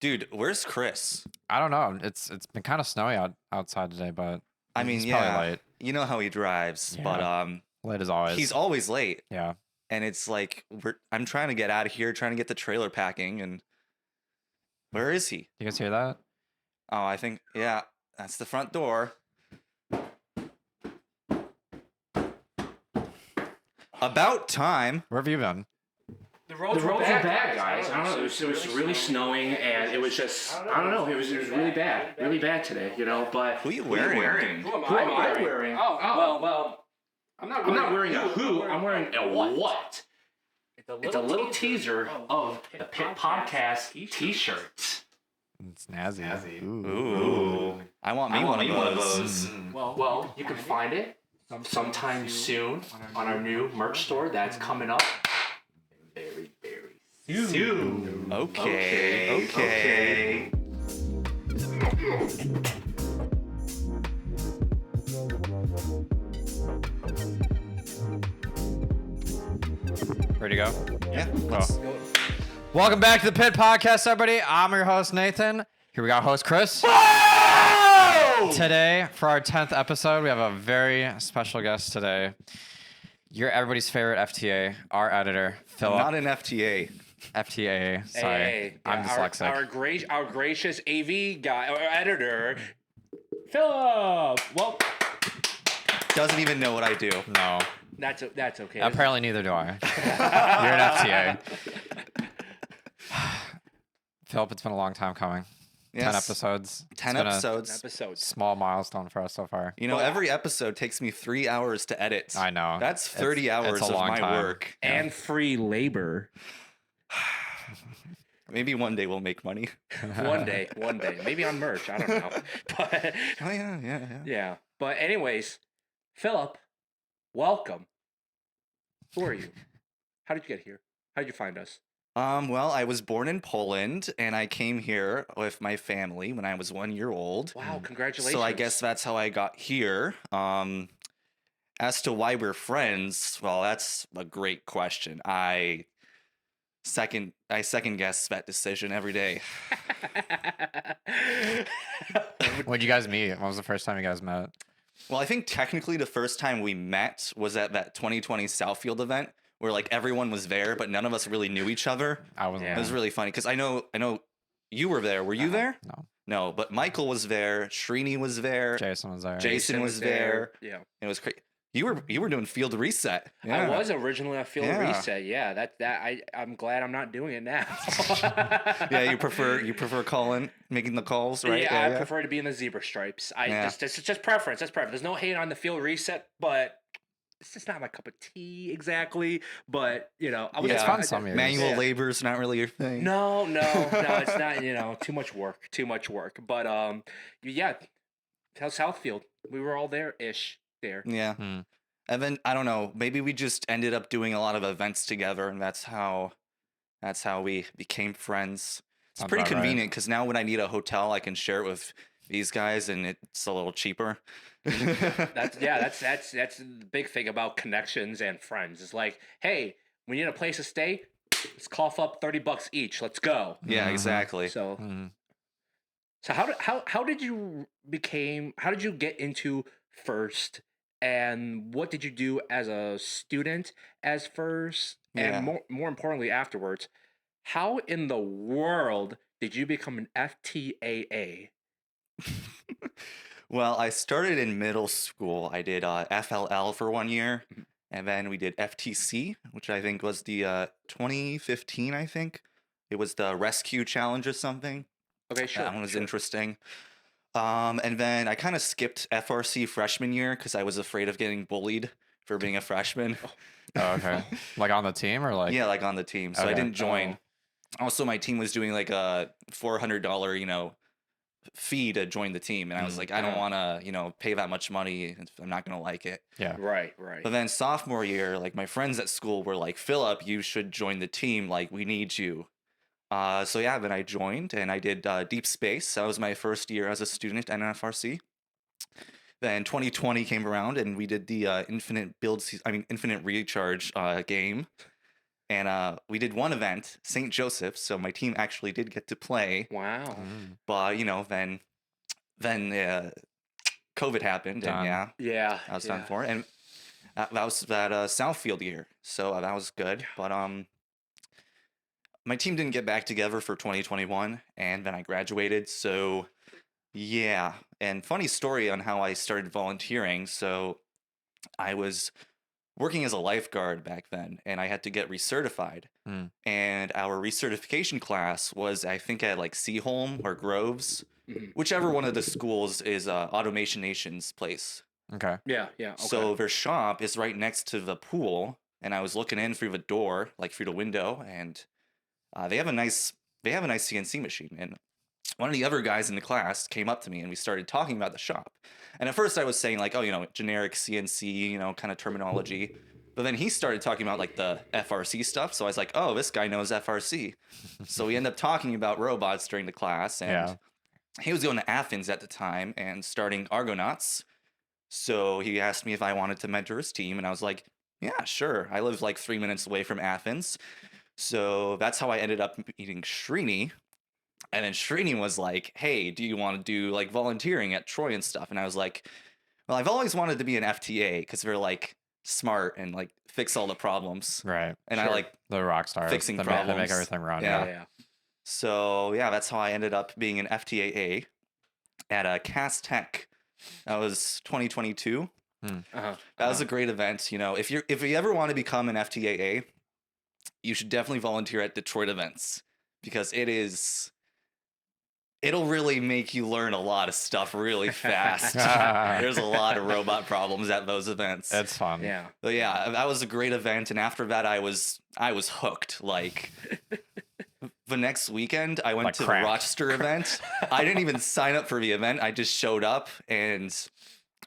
Dude, where's Chris? I don't know. It's been kind of snowy outside today, but I mean, he's probably late. you know how he drives, but Late as always. he's always late. Yeah. And it's like I'm trying to get out of here, trying to get the trailer packing, and where is he? You guys hear that? Oh, I think that's the front door. About time. Where have you been? The roads were bad, guys. I don't know. It was really snowing, and it was just, I don't know. It was really bad today, you know. But Who are you wearing? Who am I wearing? Oh, well, I'm not wearing a who. I'm wearing a what? It's a little teaser of the Pit Podcast T-shirts. It's snazzy. Ooh. I want me one of those. Well, you can find it sometime soon on our new merch store that's coming up very soon. Okay. Ready to go? Yeah. Let's go. Welcome back to the Pit Podcast, everybody. I'm your host, Nathan. Here we got host Chris. Whoa! Today, for our 10th episode, we have a very special guest today. You're everybody's favorite FTA, our editor, Philip. Not an FTA. FTAA. Sorry, Hey, I'm dyslexic. Our gracious AV guy, or editor, Philip. Well, Doesn't even know what I do. No, that's okay. apparently neither do I. You're an FTA. Philip, it's been a long time coming. Yes. 10 episodes. 10 It's episodes. been a small milestone for us so far. You know, every episode takes me 3 hours to edit. I know. That's 30 hours it's a of long my time. work. and free labor. Maybe one day we'll make money. One day, maybe on merch. I don't know, but Oh, yeah. yeah. But anyways, Philip, welcome. Who are you? How did you get here? How did you find us? Well, I was born in Poland, and I came here with my family when I was 1 year old. Wow, congratulations. So I guess that's how I got here. As to why we're friends, well, that's a great question. I second guess that decision every day. When did you guys meet? When was the first time you guys met? Well, I think technically the first time we met was at that 2020 Southfield event where like everyone was there, but none of us really knew each other. I wasn't. It was really funny because I know you were there. Were you there? No, but Michael was there. Srini was there. Jason was there. Jason was there. Yeah. It was crazy. You were doing field reset. Yeah. I was originally a field reset. Yeah, I'm glad I'm not doing it now. Yeah, you prefer calling, making the calls, right? Yeah, I prefer to be in the zebra stripes. It's just preference. That's preference. There's no hate on the field reset, but it's just not my cup of tea exactly. But It's fun some years. Manual labor's not really your thing. No, it's not. Too much work. But Southfield, we were all there-ish. There. Yeah. And then I don't know, maybe we just ended up doing a lot of events together, and that's how we became friends. It's Sounds pretty about convenient because now when I need a hotel, I can share it with these guys, and it's a little cheaper. That's the big thing about connections and friends. It's like, hey, we need a place to stay. Let's cough up $30 each. Let's go. Yeah, exactly. So, so how did you get into First, and what did you do as a student as First, and more importantly afterwards, how in the world did you become an FTAA? Well, I started in middle school. I did FLL for 1 year, and then we did FTC, which I think was the 2015. I think it was the rescue challenge or something. Okay, sure. That one was interesting. And then I kind of skipped FRC freshman year because I was afraid of getting bullied for being a freshman. Oh, okay. Like on the team or like? Yeah, like on the team. So I didn't join. Also, my team was doing like a $400, fee to join the team. And I was like, I don't want to, pay that much money. I'm not going to like it. Yeah. Right. But then sophomore year, like my friends at school were like, Philip, you should join the team. Like, we need you. Then I joined and I did Deep Space. That was my first year as a student at NFRC. Then 2020 came around and we did the Infinite Recharge game. and we did one event, St. Joseph's. So my team actually did get to play, Wow. but then COVID happened, and Done. yeah, Yeah. I was done for it. And that was that Southfield year, so that was good. But my team didn't get back together for 2021, and then I graduated. So yeah, and funny story on how I started volunteering. So I was working as a lifeguard back then, and I had to get recertified. Mm. And our recertification class was, I think, at like Seaholm or Groves, Mhm. whichever one of the schools is Automation Nation's place. Okay. Yeah. Okay. So their shop is right next to the pool, and I was looking in through the door, like through the window, and they have a nice CNC machine. And one of the other guys in the class came up to me, and we started talking about the shop. And at first, I was saying like, oh, generic CNC, kind of terminology. But then he started talking about like the FRC stuff. So I was like, oh, this guy knows FRC. So we ended up talking about robots during the class, and he was going to Athens at the time and starting Argonauts. So he asked me if I wanted to mentor his team, and I was like, yeah, sure. I live like 3 minutes away from Athens. So that's how I ended up meeting Srini. And then Srini was like, hey, do you want to do like volunteering at Troy and stuff? And I was like, well, I've always wanted to be an FTA because they're like smart and like fix all the problems. Right. And I like the rock stars. fixing They problems. make everything run. Yeah. Yeah. So yeah, that's how I ended up being an FTAA at Cass Tech. That was 2022. Uh-huh. That was a great event. If you ever want to become an FTAA, you should definitely volunteer at Detroit events because it'll really make you learn a lot of stuff really fast. There's a lot of robot problems at those events. It's fun. Yeah. But yeah, that was a great event, and after that, I was hooked. Like the next weekend, I went Like to crack. the Rochester event. I didn't even sign up for the event. I just showed up and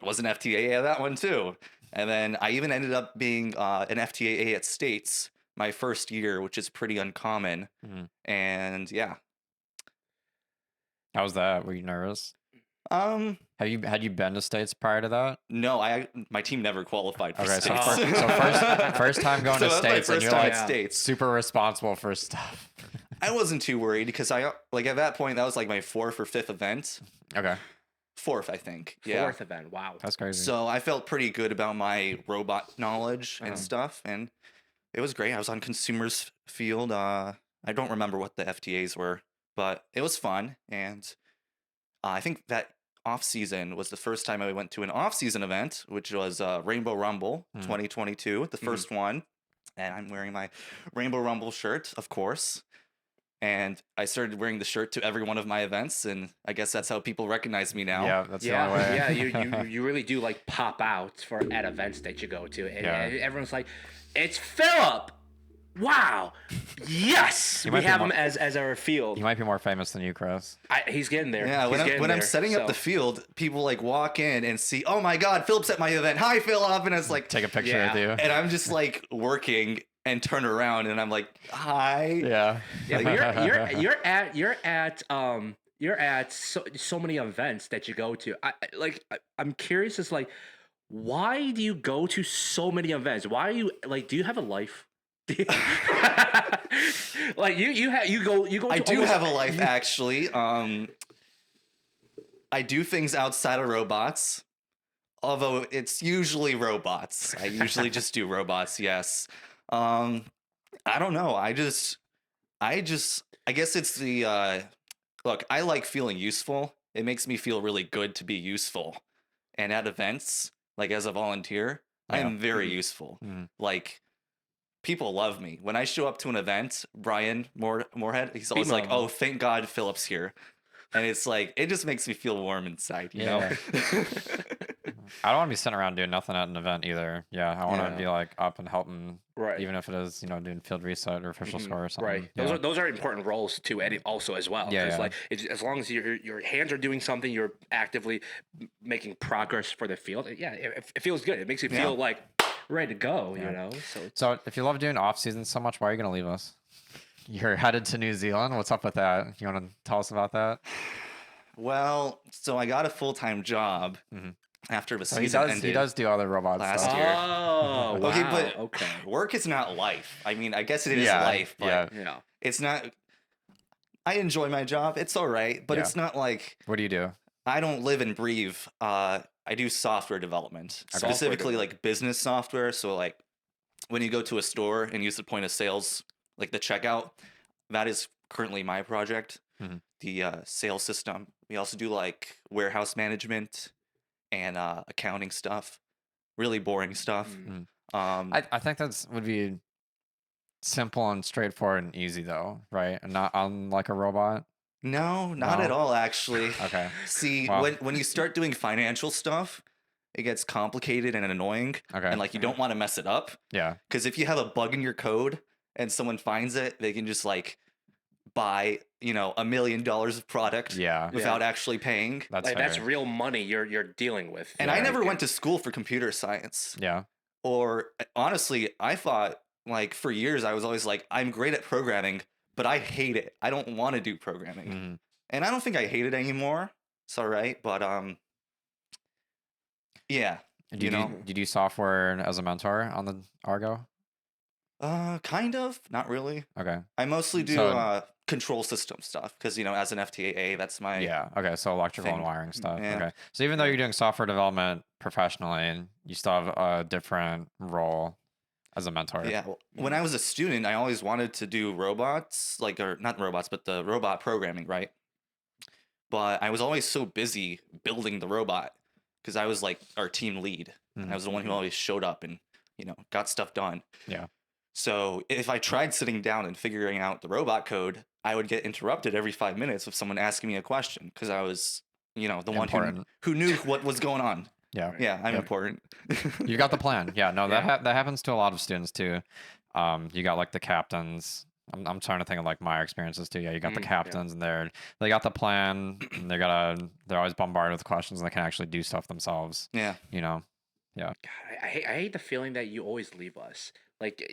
was an FTAA at that one too. And then I even ended up being an FTAA at States my first year, which is pretty uncommon. Mhm. And yeah, How was that? Were you nervous? had Had you been to states prior to that? no, my team never qualified for Okay, so, States. first time going So to that's my states, and first you're time like at States. super responsible for stuff. I wasn't too worried because I like at that point that was like my fourth or fifth event. Okay, Fourth, I think. Yeah. Fourth event. Wow. that's crazy. So I felt pretty good about my robot knowledge and Uh-huh. stuff, and it was great. I was on consumers field. I don't remember what the FTAs were, but it was fun. And I think that off season was the first time I went to an off season event, which was Rainbow Rumble 2022, the first one. And I'm wearing my Rainbow Rumble shirt, of course. And I started wearing the shirt to every one of my events, and I guess that's how people recognize me now. yeah, that's the only way. Yeah, you really do like pop out at events that you go to, and Yeah. everyone's like, "It's Philip! Wow, yes, You we might be have more- him as our field. He might be more famous than you, Chris. He's getting there. Yeah, He's when getting I'm there, setting up so- the field, people like walk in and see, oh my God, Philip's at my event. Hi, Philip. And it's like, Take a picture Yeah. with you. and I'm just like working and turn around and I'm like, hi. Yeah. Yeah, but you're at so many events that you go to. I'm curious. It's like, why do you go to so many events? Why are you like? Do you have a life? Like you go. I To do almost- have a life actually. I do things outside of robots. Although it's usually robots. I usually just do robots, yes. I don't know. I guess it's the look, I like feeling useful. It makes me feel really good to be useful. And at events, like as a volunteer, I Yeah. am very useful. Mhm. Like people love me. When I show up to an event, Brian Moorhead, he's always like, Mo. "Oh, thank God Philip's here." And it's like it just makes me feel warm inside, you know? I don't want to be sitting around doing nothing at an event either. Yeah, I want to Yeah. be like up and helping, Right. even if it is doing field reset or official Mhm. score or something. Right. Yeah. Those are important roles too, and also as well. Yeah, 'Cause, yeah. like as long as your hands are doing something, you're actively making progress for the field. Yeah, it feels good. It makes you feel like ready to go. Yeah. You know. So So if you love doing off season so much, why are you gonna leave us? You're headed to New Zealand. What's up with that? You want to tell us about that? Well, so I got a full-time job, Mhm. after the So season ended. he does do other robot last stuff. year. Oh, wow. Okay, but okay. work is not life. I mean, I guess it is Yeah, life, but Yeah. it's not. I enjoy my job. It's all right, but Yeah. it's not like What do you do? I don't live and breathe. I do software development, Software specifically development. like business software. So like when you go to a store and use the point of sales, like the checkout, that is currently my project. Mhm. The sales system. We also do like warehouse management and accounting stuff. Really boring stuff. Mm. I think would be simple and straightforward and easy though, right? And not unlike a robot. No, not at No? all, actually. Okay. See, Well- when you start doing financial stuff, it gets complicated and annoying. Okay. And like you don't want to mess it up. Yeah. Because if you have a bug in your code and someone finds it, they can just like buy, $1 million of product Yeah. without actually paying. That's Like, that's fair. real money you're dealing with. And I Like, never went to school for computer science. Yeah. Or honestly, I thought like for years I was always like, I'm great at programming, but I hate it. I don't want to do programming. Mhm. And I don't think I hate it anymore. It's all right, but yeah, Do you do software as a mentor on the Argo? kind of, not really. Okay. I mostly do So- control system stuff because as an FTAA, that's my Yeah. Okay. So electrical and thing. wiring stuff. Yeah. Okay. So even though you're doing software development professionally, you still have a different role as a mentor. Yeah. When I was a student, I always wanted to do robots, or not robots, but the robot programming, right? But I was always so busy building the robot because I was like our team lead. Mhm. I was the one who always showed up and, got stuff done. Yeah. So if I tried sitting down and figuring out the robot code, I would get interrupted every 5 minutes with someone asking me a question because I was, the one Important. who knew what was going on. Yeah. Yeah, I'm Yep. important. You got the plan. Yeah. No, Yeah. that happens to a lot of students too. You got like the captains. I'm trying to think of like my experiences too. Yeah, you got the Yeah. captains and they got the plan and they're always bombarded with questions and they can actually do stuff themselves. Yeah. Yeah. God, I hate the feeling that you always leave us. Like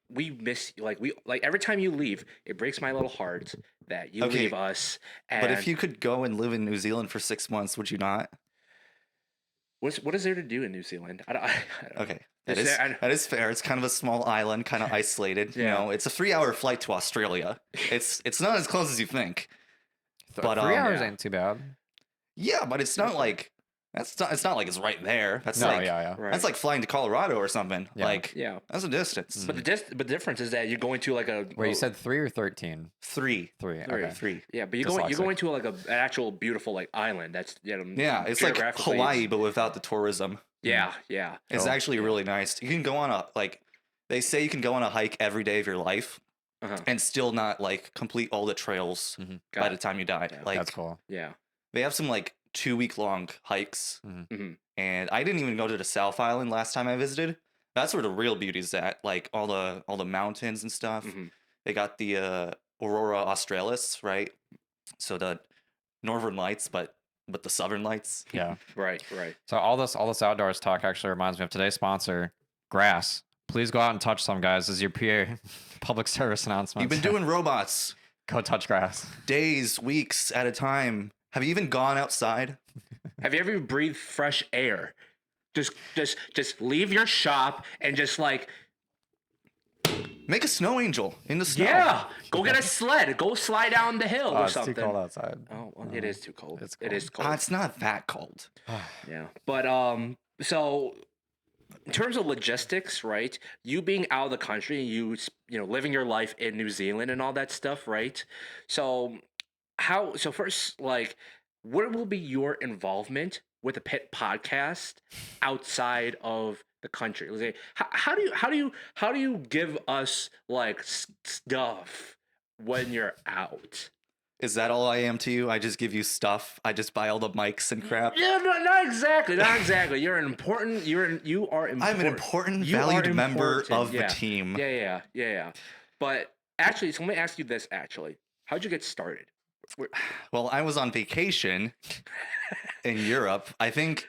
we miss we every time you leave, it breaks my little heart that you Okay, leave us. And But if you could go and live in New Zealand for 6 months, would you not? what is there to do in New Zealand? I don't Okay. Is there- That is fair. It's kind of a small island, kind of isolated. Yeah. It's a 3-hour flight to Australia. It's not as close as you think. But, 3 hours yeah. ain't too bad. Yeah, but it's not like it's not like it's right there. That's No, like yeah. Right. that's like flying to Colorado or something. Yeah. Like Yeah. that's a distance. But the difference is that you're going to like a Wait, you said 3 or 13? 3. 3. Three. Okay. 3. yeah, but you're Dyslexic. going to like an actual beautiful island. That's Yeah, it's like geographically- Hawaii but without the tourism. Yeah, yeah. It's Cool. actually really nice. You can go on they say you can go on a hike every day of your life Uh-huh. and still not complete all the trails Mhm. by Got the it. time you die. Yeah. That's cool. Yeah. They have some 2-week long hikes. Mhm. And I didn't even go to the South Island last time I visited. That's where the real beauty's at, like all the mountains and stuff. Mhm. They got the Aurora Australis, right? So the northern lights, but the southern lights. Yeah. Right, right. So all this outdoors talk actually reminds me of today's sponsor, grass. Please go out and touch some, guys. This is your PA public service announcement. You've been doing robots Go touch grass. days, weeks at a time. Have you even gone outside? Have you ever breathed fresh air? Just leave your shop and just Make a snow angel in the snow. yeah, go get a sled, go slide down the hill or it's something. too cold outside. Oh, well, it is too cold. It's It is cold. It's not that cold. Yeah, but so in terms of logistics, right? You being out of the country, you living your life in New Zealand and all that stuff, right? So so first, what will be your involvement with the Pit podcast outside of the country? Let's say, how do you give us stuff when you're out? Is that all I am to you? I just give you stuff. I just buy all the mics and crap. Yeah, no, not exactly. Not exactly. You are important. You are important. I'm an important, You are valued member important, of the yeah. team. Yeah. But actually, so let me ask you this. Actually, how'd you get started? Well, I was on vacation in Europe. I think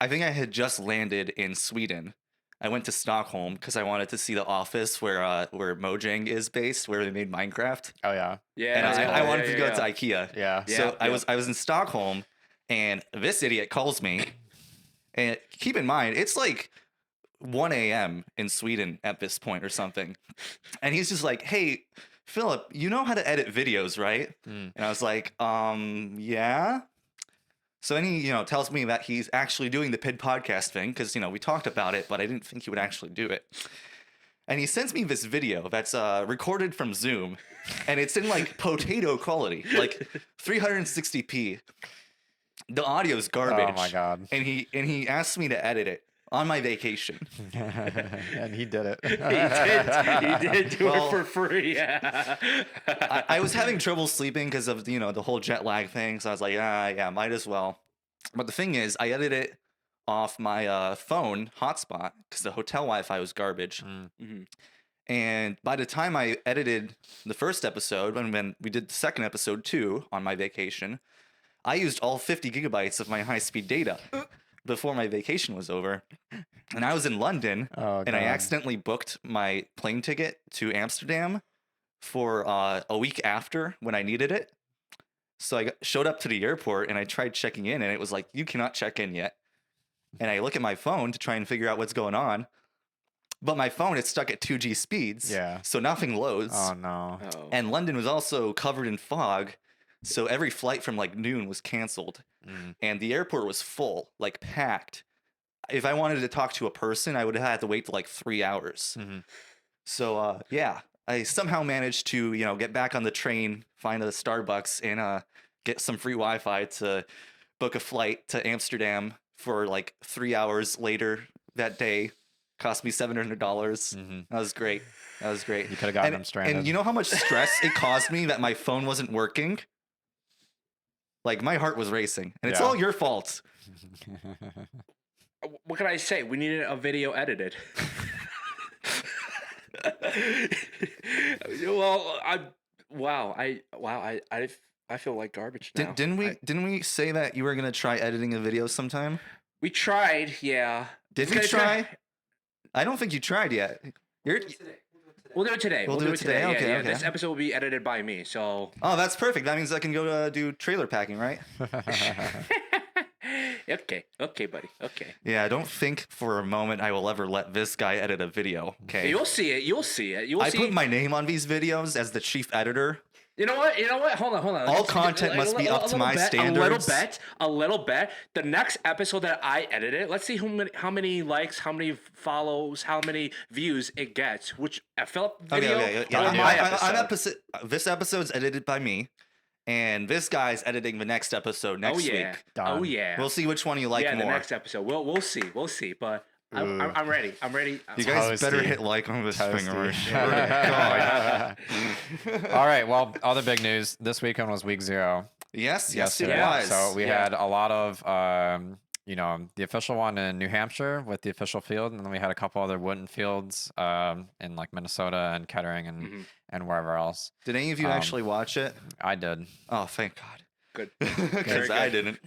I had just landed in Sweden. I went to Stockholm because I wanted to see the office where Mojang is based, where they made Minecraft. Oh yeah. Yeah, And that's cool. I wanted Yeah, to go yeah. to IKEA. Yeah. Yeah. So I was in Stockholm, and this idiot calls me, And keep in mind, it's like 1 a.m. in Sweden at this point or something. And he's just like, hey, Philip, you know how to edit videos, right? Mm. And I was like, yeah. So then he, tells me that he's actually doing the PID podcast thing because, we talked about it, but I didn't think he would actually do it. And he sends me this video that's recorded from Zoom, and it's in like potato quality, like 360p. The audio is garbage. Oh my god. And he asked me to edit it on my vacation. And he did it. He did do Well, it for free. Yeah. I was having trouble sleeping because of the whole jet lag thing, so I was like, yeah, might as well. But the thing is, I edited it off my phone hotspot because the hotel Wi-Fi was garbage. Mhm. And by the time I edited the first episode, when we did the second episode too on my vacation, I used all 50 gigabytes of my high-speed data before my vacation was over. And I was in London, Oh, and I God. accidentally booked my plane ticket to Amsterdam for a week after when I needed it. So I showed up to the airport, and I tried checking in, and it was like, you cannot check in yet. And I look at my phone to try and figure out what's going on. But my phone is stuck at 2G speeds, Yeah. so nothing loads. Oh no. Oh. And London was also covered in fog, so every flight from like noon was canceled. Mm. And the airport was full, like packed. If I wanted to talk to a person, I would have had to wait for like 3 hours. Mhm. So yeah, I somehow managed to get back on the train, find a Starbucks, and get some free Wi-Fi to book a flight to Amsterdam for like 3 hours later that day. Cost me $700. Mhm. That was great. That was great. You could have gotten And, him stranded. and you know how much stress it caused me that my phone wasn't working? Like my heart was racing, and it's Yeah. all your fault. What can I say? We needed a video edited. Well, I feel like garbage now. Didn't we say that you were gonna try editing a video sometime? We tried, yeah. Did we It's gonna- try? I don't think you tried yet. You're. We'll do it today. We'll do it today? Yeah, Okay, yeah. okay. This episode will be edited by me, so. Oh, that's perfect. That means I can go do trailer packing, right? Okay, buddy. Okay. Yeah, I don't think for a moment I will ever let this guy edit a video. Okay. You'll see it. You'll see it. You'll I see. put my name on these videos as the chief editor. You know what? Hold on. All Just content must be up to my standards. A little bit. The next episode that I edited, let's see how many likes, how many follows, how many views it gets. Which Philip video Okay. or Yeah, my episode? this episode's edited by me, and this guy's editing the next episode next yeah. week. Done. Oh yeah. We'll see which one you like yeah, more. the next episode. We'll see. But I'm ready. You guys better Toasty. hit like on this thing or I Toasty. swear to God. All right. Well, other big news. This weekend was week 0. Yes, it yesterday. was. So we Yeah. had a lot of, the official one in New Hampshire with the official field, and then we had a couple other wooden fields in like Minnesota and Kettering and wherever else. Did any of you actually watch it? I did. Oh, thank God. Good. Because I didn't.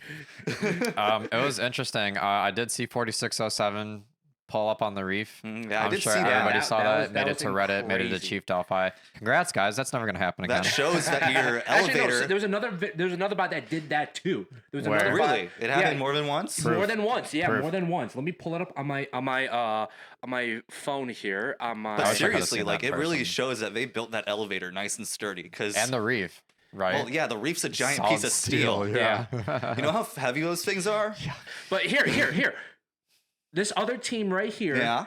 It was interesting. I did see 4607 pull up on the reef. Yeah, I I'm did sure see that. everybody saw that. that Made it was to Reddit. Made it to crazy. Chief Delphi. Congrats, guys. That's never gonna happen again. That shows that your Actually, elevator. no, there was another bot that did that too. There was Where? another bot- Really? It happened yeah, more than once? More than once, yeah, Proof. more than once. Let me pull it up on my phone here. On my But I wish I could've seriously, seen like that it really person. shows that they built that elevator nice and sturdy. Because And the reef, right? well, yeah, the reef's a giant Solid piece of steel. Yeah. You know how heavy those things are? But here. This other team right here Yeah.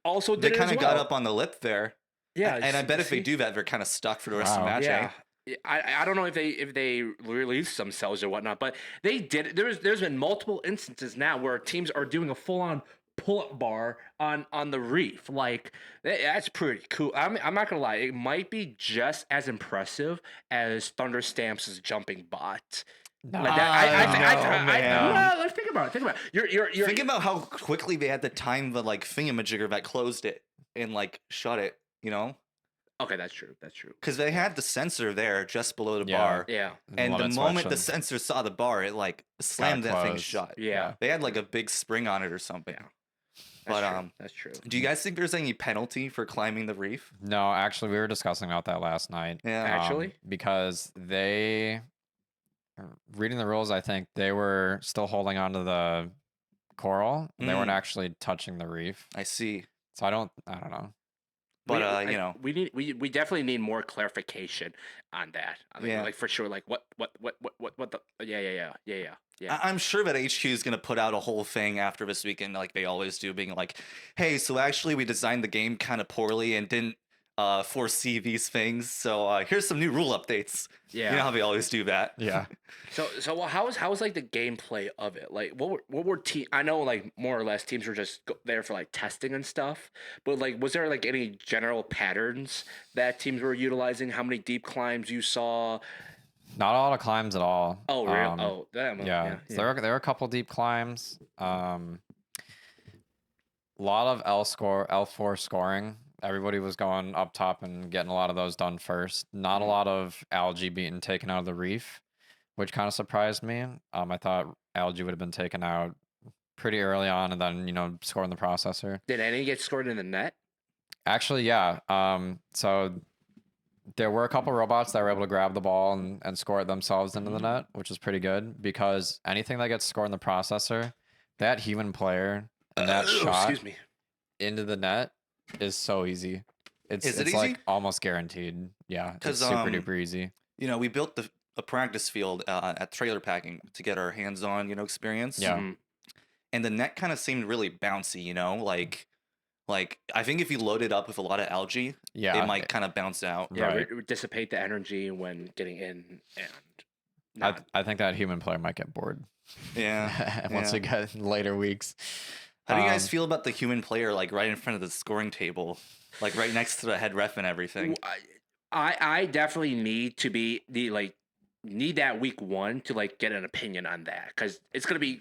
also They did it kind as of well. got up on the lip there. Yeah, And I bet if they see? do that, they're kind of stuck for the rest of the Wow. match. Yeah. Eh? I don't know if they released themselves or whatnot, but they did. There's been multiple instances now where teams are doing a full on pull-up bar on the reef. Like that's pretty cool. I'm not gonna lie, it might be just as impressive as Thunder Stamps' jumping bot. Like that, man. let's think about it. You're Think about how quickly they had to time the like thingamajigger that closed it and like shut it, okay. That's true. Because they had the sensor there just below the Yeah. bar. Yeah. And the Limit moment the switch sensor saw the bar, it like slammed that thing closed. shut. Yeah. They had like a big spring on it or something. Yeah. But That's true. do you guys think there's any penalty for climbing the reef? No, actually, we were discussing about that last night. Yeah. Actually? Because reading the rules, I think they were still holding on to the coral. And they weren't actually touching the reef. I see. So I don't know. But we definitely need more clarification on that. Yeah. Like for sure. Like what the yeah. I'm sure that HQ is gonna put out a whole thing after this weekend, like they always do, being like, "Hey, so actually we designed the game kind of poorly and didn't foresee these things. So here's some new rule updates." Yeah. You know how they always do that. Yeah. So how was like the gameplay of it? Like what were I know like more or less teams were just there for like testing and stuff, but like was there like any general patterns that teams were utilizing? How many deep climbs you saw? Not a lot of climbs at all. Oh, real? Oh, that. Yeah. So there were a couple deep climbs. A lot of L4 scoring. Everybody was going up top and getting a lot of those done first. Not a lot of algae being taken out of the reef, which kind of surprised me. I thought algae would have been taken out pretty early on and then, scoring the processor. Did any get scored in the net? Actually, yeah. So there were a couple robots that were able to grab the ball and score it themselves into the net, which is pretty good because anything that gets scored in the processor, that human player and that shot excuse me. into the net is so easy. Is it it's easy? like almost guaranteed. Yeah, it's super duper easy. We built a practice field at trailer packing to get our hands-on, experience. Yeah. Mm-hmm. And the net kind of seemed really bouncy, like I think if you load it up with a lot of algae, Yeah, it might kind of bounce out. Yeah, Right. dissipate the energy when getting in and I think that human player might get bored. Yeah. Once we get later weeks. How do you guys feel about the human player, like right in front of the scoring table, like right next to the head ref and everything? I definitely need to be need that week 1 to like get an opinion on that because it's gonna be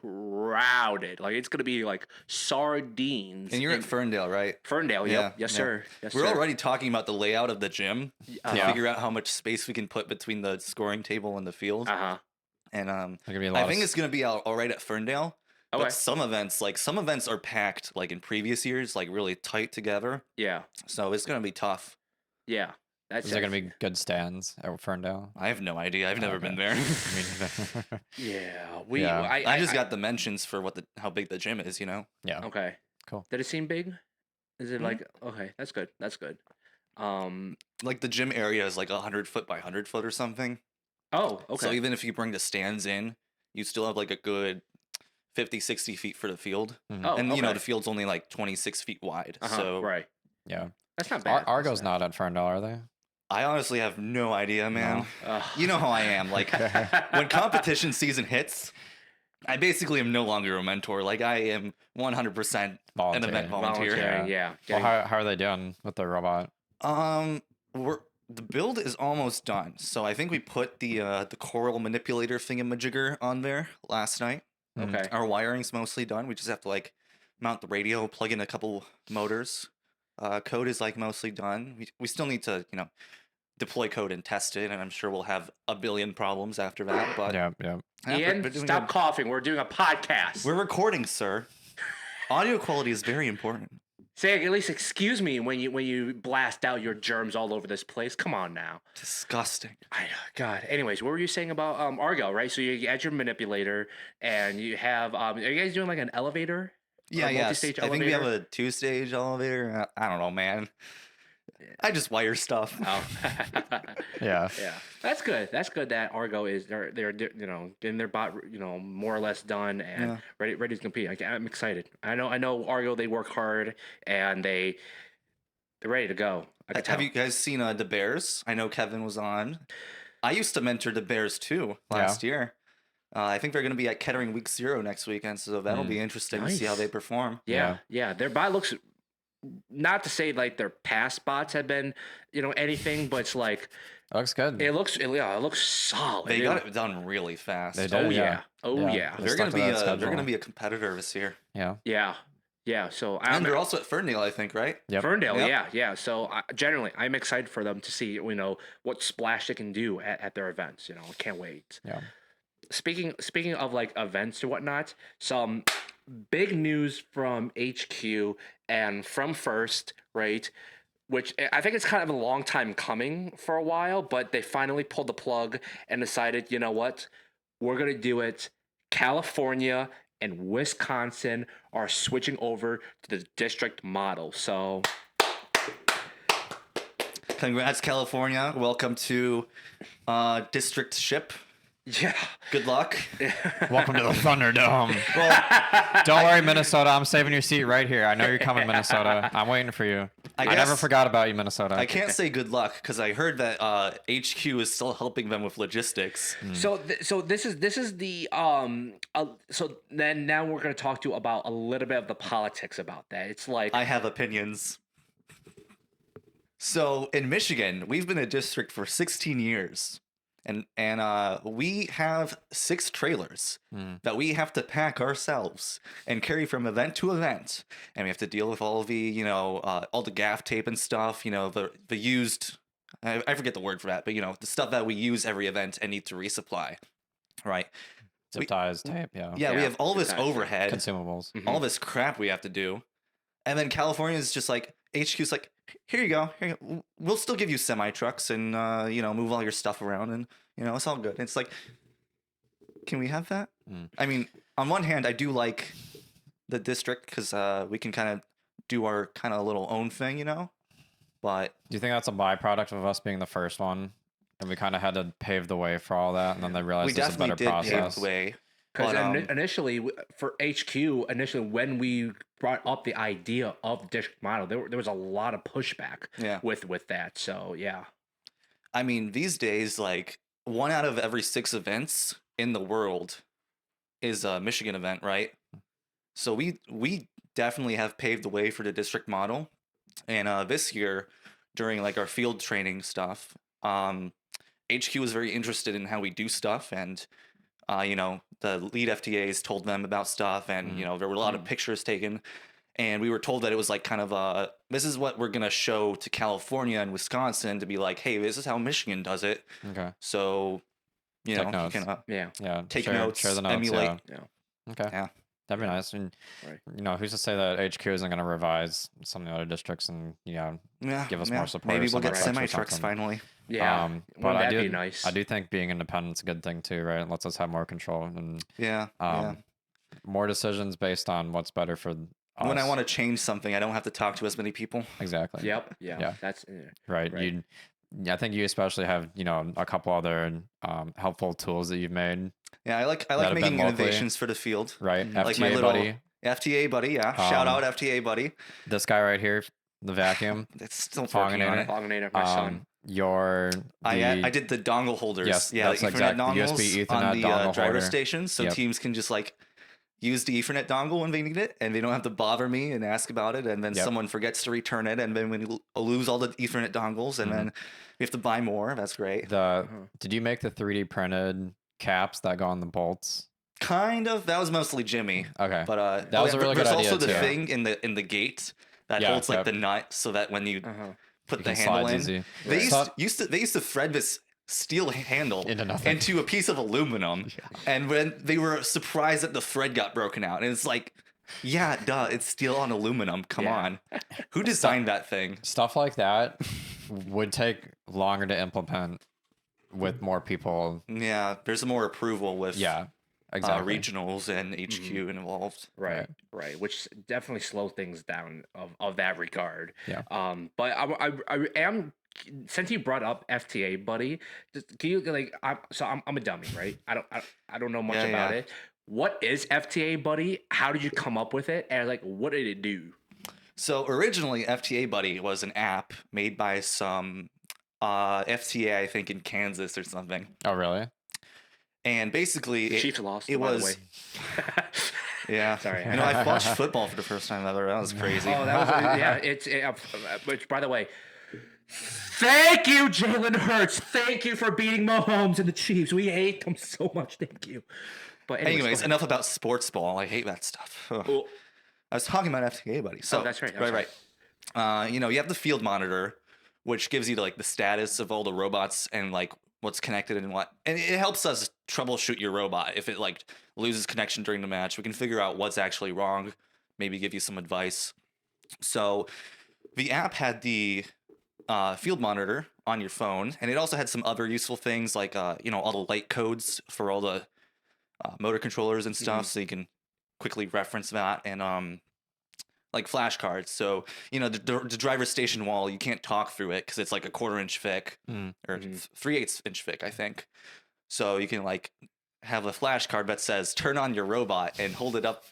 crowded. Like it's gonna be like sardines. And you're at Ferndale, right? Ferndale, Yeah, yep. Yes, yeah. sir. Yes, We're sir. already talking about the layout of the gym to Yeah. figure out how much space we can put between the scoring table and the field. Uh-huh. And There's gonna be a lot I think it's gonna be all right at Ferndale. Okay. But some events are packed like in previous years, like really tight together. Yeah. So it's gonna be tough. Yeah. Is there gonna be good stands at Ferndale? I have no idea. I've never Okay. been there. Me neither. Yeah. I just got the mentions for how big the gym is. Yeah. Okay. Cool. Did it seem big? Is it Mhm. like okay? That's good. That's good. Like the gym area is like 100 foot by 100 foot or something. Oh, okay. So even if you bring the stands in, you still have like a good 50, 60 feet for the field. Mhm. Oh, And, okay. the field's only like 26 feet wide. Uh-huh, So right. Yeah. That's not bad. Argo's not at Ferndale, are they? I honestly have no idea, man. Ugh. You know how I am. Like when competition season hits, I basically am no longer a mentor. Like I am 100% an event volunteer. Volunteering, yeah. Well, how are they doing with their robot? The build is almost done. So I think we put the coral manipulator thingamajigger on there last night. Okay. Our wiring's mostly done. We just have to like mount the radio, plug in a couple motors. Code is like mostly done. We still need to, deploy code and test it, and I'm sure we'll have a billion problems after that. But Yeah. Ian, we're doing stop good. coughing. We're doing a podcast. We're recording, sir. Audio quality is very important. Say at least excuse me when you blast out your germs all over this place. Come on now. Disgusting. God. Anyways, what were you saying about Argo, right? So you add your manipulator and you have are you guys doing like an elevator? Yeah, Or yes. multi-stage I think we have elevator? a 2-stage elevator. I don't know, man. I just wire stuff. Oh. Yeah. Yeah, that's good. That's good that Argo is they're getting their bot more or less done and ready to compete. I'm excited. I know Argo, they work hard and they're ready to go. I can Have tell. you guys seen the Bears? I know Kevin was on. I used to mentor the Bears too last year. I think they're going to be at Kettering Week 0 next weekend, so that'll be interesting to see how Nice. they perform. Yeah. Their bot looks. Not to say like their past bots have been anything, but it's like It looks good. it looks solid. They got it done really fast. They Oh did, yeah. Oh Yeah. yeah. They're stuck going to to that be schedule. a competitor this year. Yeah. Yeah. So And they're also at Ferndale, I think, right? Yep. Ferndale, Yep. yeah. So generally, I'm excited for them to see, what splash they can do at their events. I can't wait. Yeah. Speaking of like events or whatnot, some big news from HQ and from First, right? Which I think it's kind of a long time coming for a while, but they finally pulled the plug and decided, you know what, we're gonna do it. California and Wisconsin are switching over to the district model. So, Congrats, California. Welcome to district ship. yeah. Good luck. Welcome to the Thunderdome. Well, Don't worry, Minnesota. I'm saving your seat right here. I know you're coming, Minnesota. I'm waiting for you. I never guess- forgot about you, Minnesota. I can't say good luck because I heard that HQ is still helping them with logistics. So this is the so then now we're going to talk to you about a little bit of the politics about that. It's like I have opinions. So in Michigan, we've been a district for 16 years. And we have 6 trailers that we have to pack ourselves and carry from event to event, and we have to deal with all the all the gaff tape and stuff. The used, I forget the word for that, but the stuff that we use every event and need to resupply, right? Zip ties, tape, yeah. Yeah, we have all this ties, yeah. overhead, Consumables. all this crap we have to do, and then California is just like HQ's like, here you go. We'll still give you semi trucks and move all your stuff around, and it's all good. It's like, can we have that? I mean, on one hand, I do like the district because we can kind of do our kind of little own thing, But Do you think that's a byproduct of us being the first one? And we kind of had to pave the way for all that, and then they we realized there's a definitely better did process. pave the way. because But, initially for HQ, when we brought up the idea of district model, there was a lot of pushback Yeah. with that. So yeah. I mean, these days, like 1 out of every 6 events in the world is a Michigan event, right? So we definitely have paved the way for the district model. And this year, during like our field training stuff, HQ was very interested in how we do stuff, and the lead FTAs told them about stuff, and there were a lot of pictures taken, and we were told that it was like kind of this is what we're gonna show to California and Wisconsin to be like, hey, this is how Michigan does it. Okay. So you Take know notes. you can Yeah. Yeah. take share, notes, share the notes. emulate. Yeah. Yeah. Okay. Yeah. That'd be nice. And Right. who's to say that HQ isn't going to revise some of the other districts and Yeah, give us yeah. more support? Maybe or we'll some get trucks or semi trucks something. finally. Yeah. But Wouldn't I that be do nice? I do think being independent's a good thing too, right? It lets us have more control and Yeah. Yeah. more decisions based on what's better for us. When I want to change something, I don't have to talk to as many people. Exactly. Yep. Yeah. Yeah. That's Right. Right. I think you especially have a couple other helpful tools that you've made. Yeah, I like have been making locally. innovations for the field. Right. Mhm. FTA Like my little buddy. FTA buddy, yeah. Shout Um, out FTA buddy. This guy right here, the vacuum. It's still working on Foginator. it. Foginator, my son. I did the dongle holders. Yes, yeah, that's the Ethernet exact- the dongles USB Ethernet on the dongle driver holder. station, so Yep. teams can just like use the Ethernet dongle when they need it, and they don't have to bother me and ask about it, and then Yep. someone forgets to return it, and then we lose all the Ethernet dongles, and then we have to buy more. That's great. Did you make the 3D printed caps that go on the bolts? Kind of. That was mostly Jimmy. Okay. But That was a really good there's idea, also the too. thing in the gate that Yeah, holds like yep. the nut, so that when you put You the can handle slide in, easy. they Right. used to thread this steel handle Into nothing. into a piece of aluminum, and when they were surprised that the thread got broken out, and it's like, yeah, duh, it's steel on aluminum. Come Yeah. on, who designed that thing? Stuff like that would take longer to implement with more people. Yeah, there's more approval with Yeah. Exactly. regionals and HQ involved. Right, right, which definitely slow things down of that regard. Yeah. But I am, since you brought up FTA, buddy, can you like I'm a dummy, right? I don't know much Yeah, about yeah. it. What is FTA, buddy? How did you come up with it? And like, what did it do? So originally, FTA Buddy was an app made by some FTA, I think, in Kansas or something. Oh, really? And basically, Chiefs lost. it by was- the way. yeah. Sorry. I watched football for the first time ever. That was crazy. Oh, that was yeah. Which, by the way, thank you, Jalen Hurts. Thank you for beating Mahomes and the Chiefs. We hate them so much. Thank you. But Anyways, enough about sports ball. I hate that stuff. Ugh. Oh, I was talking about FTA Buddy. So that's right, right. You have the field monitor, which gives you like the status of all the robots and like what's connected and what, and it helps us troubleshoot your robot if it like loses connection during the match. We can figure out what's actually wrong, maybe give you some advice. So the app had the field monitor on your phone, and it also had some other useful things like all the light codes for all the motor controllers and stuff, so you can quickly reference that. And like flashcards. So, the driver's station wall, you can't talk through it because it's like a 1/4 inch thick or 3/8 inch thick, I think. So you can like have a flashcard that says turn on your robot and hold it up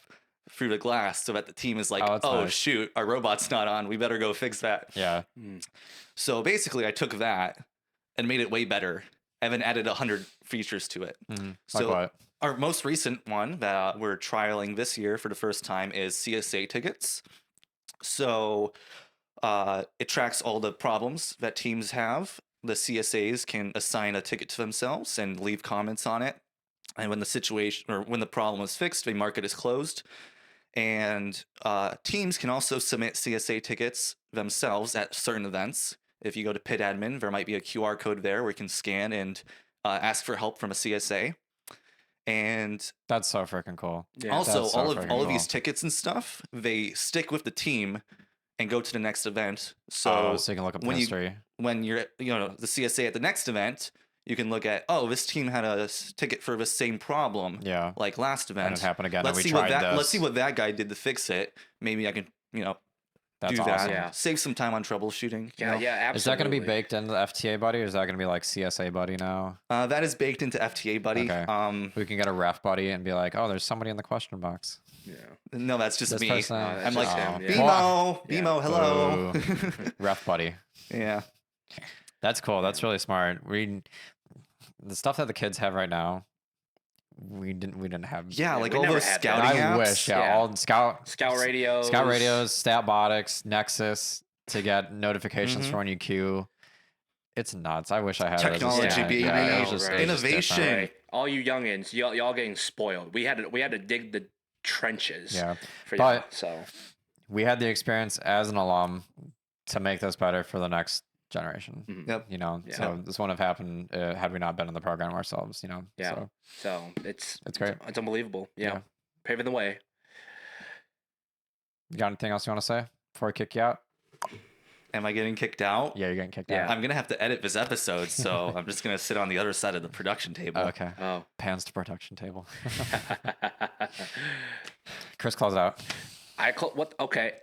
through the glass so that the team is like, oh nice. shoot, our robot's not on. We better go fix that. Yeah. So basically I took that and made it way better and then added 100 features to it. So what? our most recent one that we're trialing this year for the first time is CSA tickets. So it tracks all the problems that teams have. The CSAs can assign a ticket to themselves and leave comments on it. And when the situation or when the problem is fixed, they mark it as closed. And teams can also submit CSA tickets themselves at certain events. If you go to Pit Admin, there might be a QR code there where you can scan and ask for help from a CSA. And that's so freaking cool. Yeah. Also, all of these tickets and stuff, they stick with the team and go to the next event. So you can look up history. When you're the CSA at the next event, you can look at, this team had a ticket for the same problem. Yeah. Like last event. And it happened again. Let's see what that guy did to fix it. Maybe I can, That's do awesome. that. Yeah. Save some time on troubleshooting. Yeah, absolutely. Is that going to be baked into the FTA buddy, or is that going to be like CSA buddy now? That is baked into FTA buddy. Okay. We can get a ref buddy and be like, oh, there's somebody in the question box. Yeah. No, that's just me. I'm like, him, BMO, hello. Ref buddy. Yeah. That's cool. That's really smart. The stuff that the kids have right now, we didn't have. Yeah, like we all never those had scouting that. apps. I wish. Yeah, all scout radios, Statbotics, Nexus to get notifications for when you queue. It's nuts. I wish I had technology, it. baby. Yeah, it was Innovation. Right. All you youngins, y'all getting spoiled. We had to dig the trenches. Yeah, for but y'all, so we had the experience as an alum to make this better for the next generation. Yep. So this wouldn't have happened had we not been in the program ourselves. Yeah. So it's great. It's unbelievable. Yeah. Paving the way. You got anything else you want to say before I kick you out? Am I getting kicked out? Yeah, you're getting kicked out. I'm gonna have to edit this episode, so I'm just gonna sit on the other side of the production table. Okay. Oh. Pans to production table. Chris, close it out. What? Okay.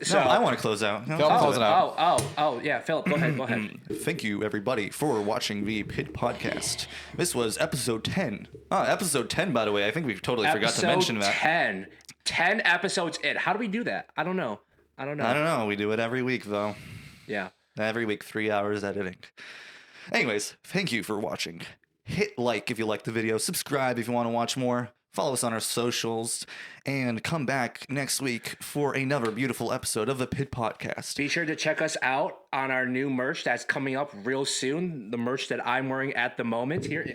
So I want to close out. No, Philip, close it out. Oh, yeah. Philip, go ahead. Thank you, everybody, for watching the Pit Podcast. This was episode 10. Episode 10, by the way. I think we totally forgot to mention that. 10 episodes in. How do we do that? I don't know. I don't know. We do it every week, though. Yeah. Every week, 3 hours editing. Anyways, thank you for watching. Hit like if you like the video. Subscribe if you want to watch more. Follow us on our socials. And come back next week for another beautiful episode of the Pit Podcast. Be sure to check us out on our new merch that's coming up real soon. The merch that I'm wearing at the moment. Here,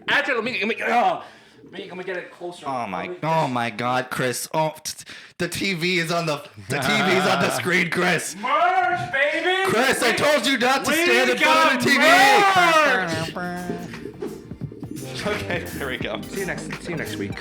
actually, let me get it closer. Oh my God, Chris! The TV is on the TV's on the screen, Chris. Merch, baby. Chris, I told you not to stand in front of the TV. Okay, here we go. See you next week.